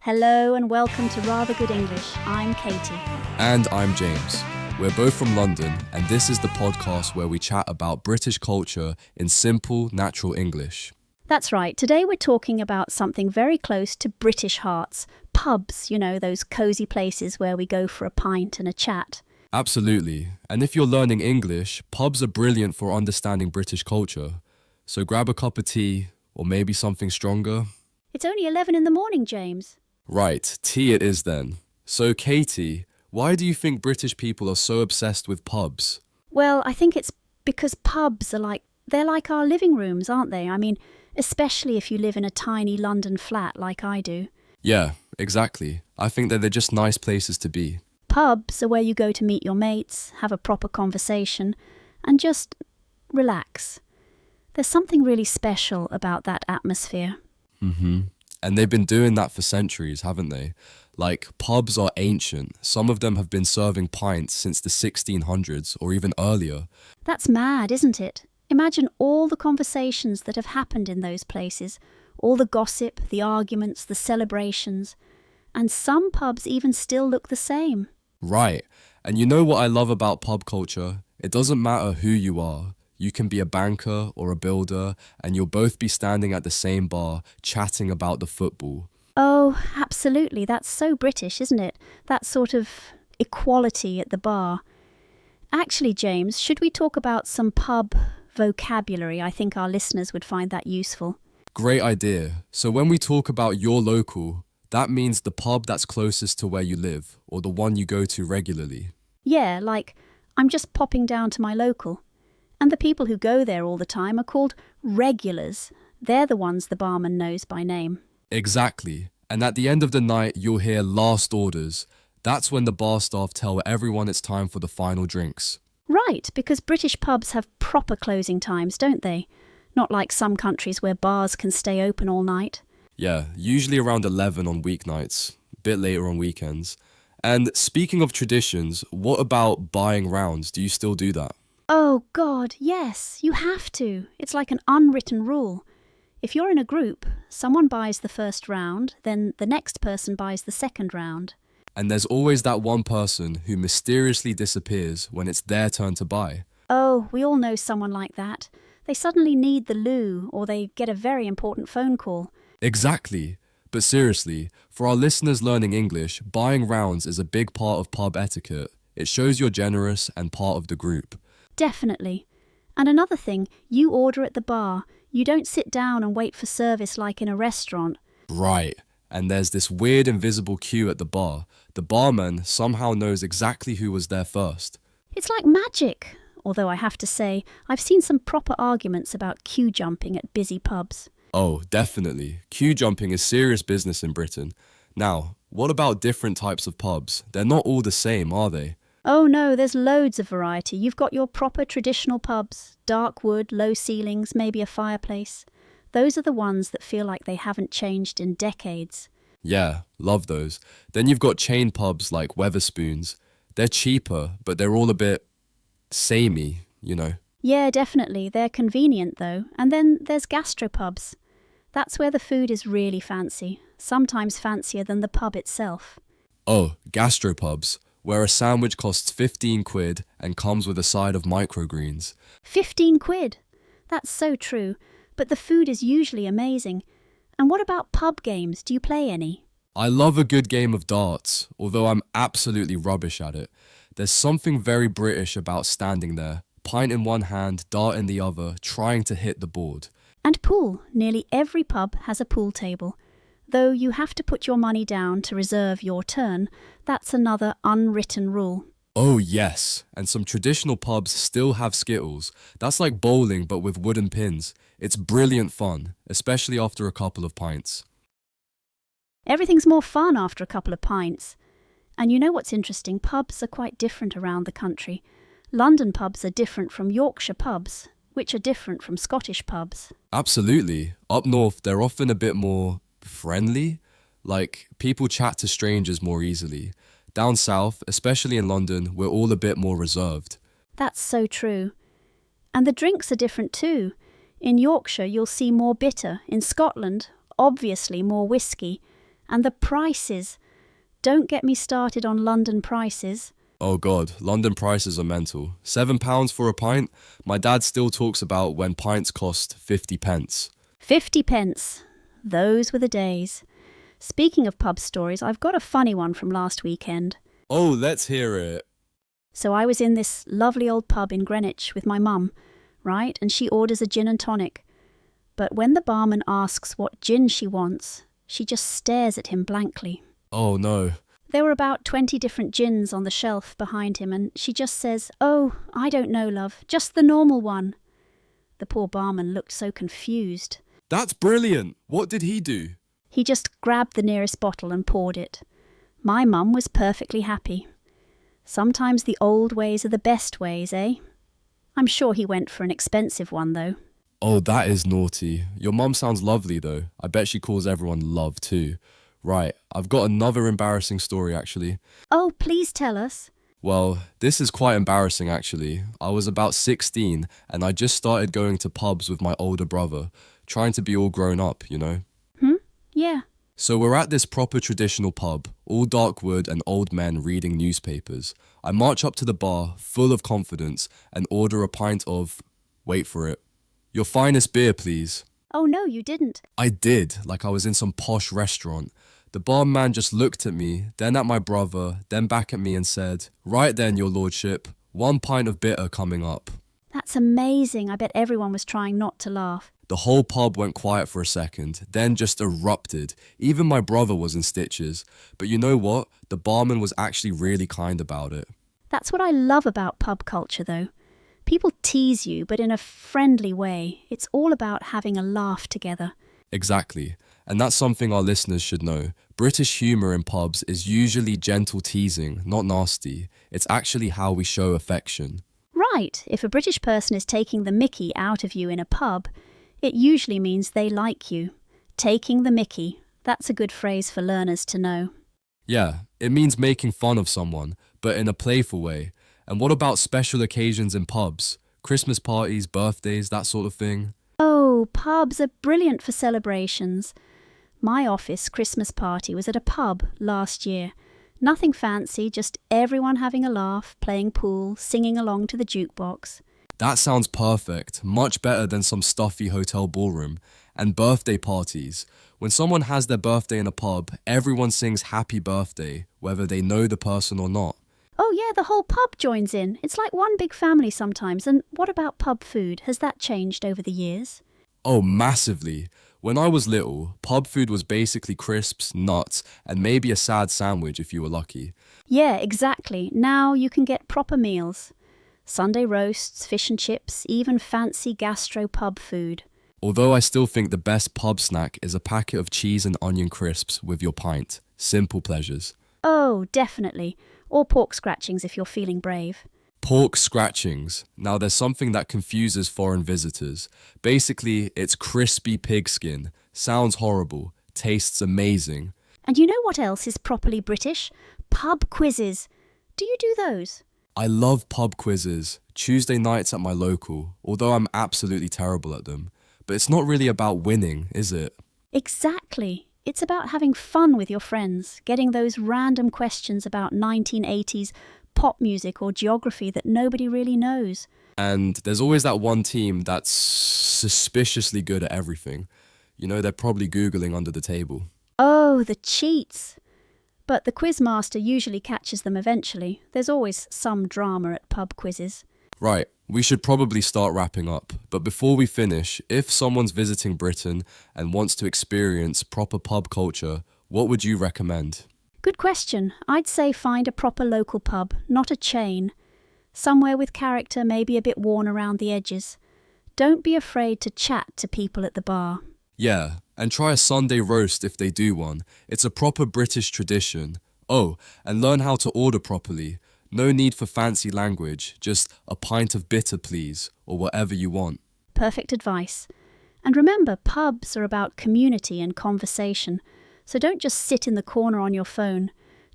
Hello and welcome to Rather Good English. I'm Katy. And I'm James. We're both from London, and this is the podcast where we chat about British culture in simple, natural English. That's right. Today we're talking about something very close to British hearts. Pubs, those cosy places where we go for a pint and a chat. Absolutely. And if you're learning English, pubs are brilliant for understanding British culture. So grab a cup of tea, or maybe something stronger. It's only 11 in the morning, James. Right, tea it is then. So Katy, why do you think British people are so obsessed with pubs? Well, I think it's because pubs they're like our living rooms, aren't they? Especially if you live in a tiny London flat like I do. Yeah, exactly. I think that they're just nice places to be. Pubs are where you go to meet your mates, have a proper conversation, and just relax. There's something really special about that atmosphere. And they've been doing that for centuries, haven't they? Like, pubs are ancient. Some of them have been serving pints since the 1600s or even earlier. That's mad, isn't it? Imagine all the conversations that have happened in those places, all the gossip, the arguments, the celebrations. And some pubs even still look the same. Right. And you know what I love about pub culture? It doesn't matter who you are. You can be a banker or a builder, and you'll both be standing at the same bar, chatting about the football. Oh, absolutely. That's so British, isn't it? That sort of equality at the bar. Actually, James, should we talk about some pub vocabulary? I think our listeners would find that useful. Great idea. So when we talk about your local, that means the pub that's closest to where you live, or the one you go to regularly. Yeah, like, I'm just popping down to my local. And the people who go there all the time are called regulars. They're the ones the barman knows by name. Exactly. And at the end of the night, you'll hear last orders. That's when the bar staff tell everyone it's time for the final drinks. Right, because British pubs have proper closing times, don't they? Not like some countries where bars can stay open all night. Yeah, usually around 11 on weeknights, a bit later on weekends. And speaking of traditions, what about buying rounds? Do you still do that? Oh, God, yes, you have to. It's like an unwritten rule. If you're in a group, someone buys the first round, then the next person buys the second round. And there's always that one person who mysteriously disappears when it's their turn to buy. Oh, we all know someone like that. They suddenly need the loo, or they get a very important phone call. Exactly. But seriously, for our listeners learning English, buying rounds is a big part of pub etiquette. It shows you're generous and part of the group. Definitely. And another thing, you order at the bar. You don't sit down and wait for service like in a restaurant. Right. And there's this weird invisible queue at the bar. The barman somehow knows exactly who was there first. It's like magic. Although I have to say, I've seen some proper arguments about queue jumping at busy pubs. Oh, definitely. Queue jumping is serious business in Britain. Now, what about different types of pubs? They're not all the same, are they? Oh no, there's loads of variety. You've got your proper traditional pubs. Dark wood, low ceilings, maybe a fireplace. Those are the ones that feel like they haven't changed in decades. Yeah, love those. Then you've got chain pubs like Wetherspoons. They're cheaper, but they're all a bit samey, Yeah, definitely. They're convenient though. And then there's gastropubs. That's where the food is really fancy, sometimes fancier than the pub itself. Oh, gastropubs, where a sandwich costs 15 quid and comes with a side of microgreens. 15 quid? That's so true. But the food is usually amazing. And what about pub games? Do you play any? I love a good game of darts, although I'm absolutely rubbish at it. There's something very British about standing there, pint in one hand, dart in the other, trying to hit the board. And pool. Nearly every pub has a pool table. Though you have to put your money down to reserve your turn, that's another unwritten rule. Oh yes, and some traditional pubs still have skittles. That's like bowling but with wooden pins. It's brilliant fun, especially after a couple of pints. Everything's more fun after a couple of pints. And you know what's interesting? Pubs are quite different around the country. London pubs are different from Yorkshire pubs, which are different from Scottish pubs. Absolutely. Up north, they're often a bit more friendly. Like, people chat to strangers more easily. Down south, especially in London, we're all a bit more reserved. That's so true. And the drinks are different too. In Yorkshire, you'll see more bitter. In Scotland, obviously more whiskey. And the prices. Don't get me started on London prices. Oh God, London prices are mental. £7 for a pint? My dad still talks about when pints cost 50 pence. 50 pence. Those were the days. Speaking of pub stories, I've got a funny one from last weekend. Oh, let's hear it. So I was in this lovely old pub in Greenwich with my mum, right? And she orders a gin and tonic. But when the barman asks what gin she wants, she just stares at him blankly. Oh no. There were about 20 different gins on the shelf behind him, and she just says, "Oh, I don't know, love, just the normal one." The poor barman looked so confused. That's brilliant. What did he do? He just grabbed the nearest bottle and poured it. My mum was perfectly happy. Sometimes the old ways are the best ways, eh? I'm sure he went for an expensive one, though. Oh, that is naughty. Your mum sounds lovely though. I bet she calls everyone love too. Right, I've got another embarrassing story actually. Oh, please tell us. Well, this is quite embarrassing actually. I was about 16 and I just started going to pubs with my older brother, trying to be all grown up, you know. Yeah. So we're at this proper traditional pub, all dark wood and old men reading newspapers. I march up to the bar, full of confidence, and order a pint of, wait for it, your finest beer please. Oh no, you didn't. I did, like I was in some posh restaurant. The barman just looked at me, then at my brother, then back at me and said, "Right then, your lordship, 1 pint of bitter coming up." That's amazing. I bet everyone was trying not to laugh. The whole pub went quiet for a second, then just erupted. Even my brother was in stitches. But you know what? The barman was actually really kind about it. That's what I love about pub culture, though. People tease you, but in a friendly way. It's all about having a laugh together. Exactly. And that's something our listeners should know. British humour in pubs is usually gentle teasing, not nasty. It's actually how we show affection. Right. If a British person is taking the mickey out of you in a pub, it usually means they like you. Taking the mickey. That's a good phrase for learners to know. Yeah, it means making fun of someone, but in a playful way. And what about special occasions in pubs? Christmas parties, birthdays, that sort of thing? Oh, pubs are brilliant for celebrations. My office Christmas party was at a pub last year. Nothing fancy, just everyone having a laugh, playing pool, singing along to the jukebox. That sounds perfect, much better than some stuffy hotel ballroom. And birthday parties. When someone has their birthday in a pub, everyone sings happy birthday, whether they know the person or not. Oh yeah, the whole pub joins in. It's like one big family sometimes. And what about pub food? Has that changed over the years? Oh, massively. When I was little, pub food was basically crisps, nuts, and maybe a sad sandwich if you were lucky. Yeah, exactly. Now you can get proper meals. Sunday roasts, fish and chips, even fancy gastro pub food. Although I still think the best pub snack is a packet of cheese and onion crisps with your pint. Simple pleasures. Oh, definitely. Or pork scratchings if you're feeling brave. Pork scratchings. Now there's something that confuses foreign visitors. Basically, it's crispy pig skin. Sounds horrible. Tastes amazing. And you know what else is properly British? Pub quizzes. Do you do those? I love pub quizzes. Tuesday nights at my local, although I'm absolutely terrible at them. But it's not really about winning, is it? Exactly. It's about having fun with your friends, getting those random questions about 1980s pop music or geography that nobody really knows. And there's always that one team that's suspiciously good at everything. You know, they're probably Googling under the table. Oh, the cheats. But the quizmaster usually catches them eventually. There's always some drama at pub quizzes. Right, we should probably start wrapping up. But before we finish, if someone's visiting Britain and wants to experience proper pub culture, what would you recommend? Good question. I'd say find a proper local pub, not a chain. Somewhere with character, maybe a bit worn around the edges. Don't be afraid to chat to people at the bar. Yeah, and try a Sunday roast if they do one. It's a proper British tradition. Oh, and learn how to order properly. No need for fancy language, just a pint of bitter please, or whatever you want. Perfect advice. And remember, pubs are about community and conversation. So don't just sit in the corner on your phone.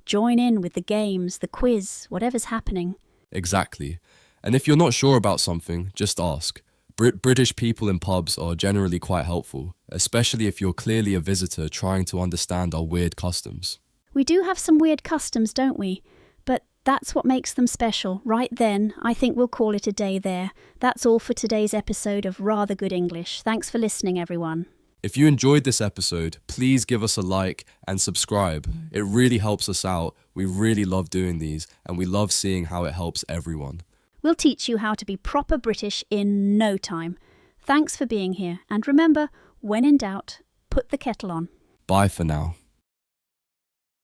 Join in with the games, the quiz, whatever's happening. Exactly. And if you're not sure about something, just ask. British people in pubs are generally quite helpful, especially if you're clearly a visitor trying to understand our weird customs. We do have some weird customs, don't we? But that's what makes them special. Right then, I think we'll call it a day there. That's all for today's episode of Rather Good English. Thanks for listening, everyone. If you enjoyed this episode, please give us a like and subscribe. It really helps us out. We really love doing these, and we love seeing how it helps everyone. We'll teach you how to be proper British in no time. Thanks for being here, and remember, when in doubt, put the kettle on. Bye for now.